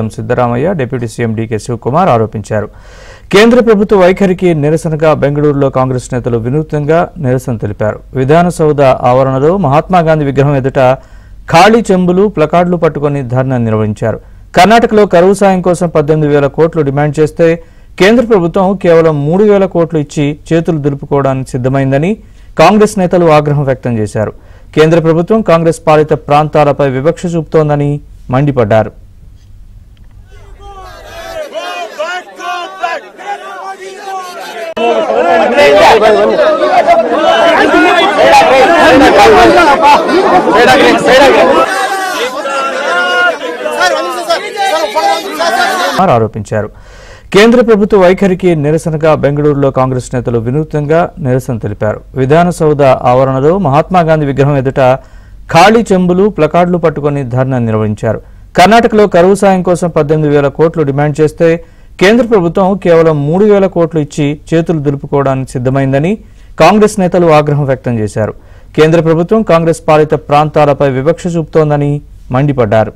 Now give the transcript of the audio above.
Siddaramaiah deputy CM DK Shivakumar ఆరోపించారు. కేంద్ర ప్రభుత్వ వైఖరికి నిరసనగా బెంగళూరులో కాంగ్రెస్ నేతలు వినూత్నంగా నిరసన తెలిపారు. విధానసౌధ ఆవరణలో మహాత్మాగాంధీ విగ్రహం ఎదుట ఖాళీ చెంబులు ప్లకార్డులు పట్టుకుని ధర్నా నిర్వహించారు. కర్ణాటకలో కరువు సాయం కోసం 18,000 కోట్లు డిమాండ్ చేస్తే కేంద్ర ప్రభుత్వం కేవలం 3,000 కోట్లు ఇచ్చి చేతులు దులుపుకోవడానికి సిద్ధమైందని కాంగ్రెస్ నేతలు ఆగ్రహం వ్యక్తం చేశారు. కేంద్ర ప్రభుత్వం కాంగ్రెస్ పాలిత ప్రాంతాలపై వివక్ష చూపుతోందని మండిపడ్డారు. ఆరోపించారు. కేంద్ర ప్రభుత్వ వైఖరికి నిరసనగా బెంగళూరులో కాంగ్రెస్ నేతలు వినూత్నంగా నిరసన తెలిపారు. విధానసౌధ ఆవరణలో మహాత్మాగాంధీ విగ్రహం ఎదుట ఖాళీ చెంబులు ప్లకార్డులు పట్టుకుని ధర్నా నిర్వహించారు. కర్ణాటకలో కరువు సాయం కోసం 18,000 కోట్లు డిమాండ్ చేస్తే కేంద్ర ప్రభుత్వం కేవలం 3,000 కోట్లు ఇచ్చి చేతులు దులుపుకోవడానికి సిద్ధమైందని కాంగ్రెస్ నేతలు ఆగ్రహం వ్యక్తం చేశారు. కేంద్ర ప్రభుత్వం కాంగ్రెస్ పాలిత ప్రాంతాలపై వివక్ష చూపుతోందని మండిపడ్డారు.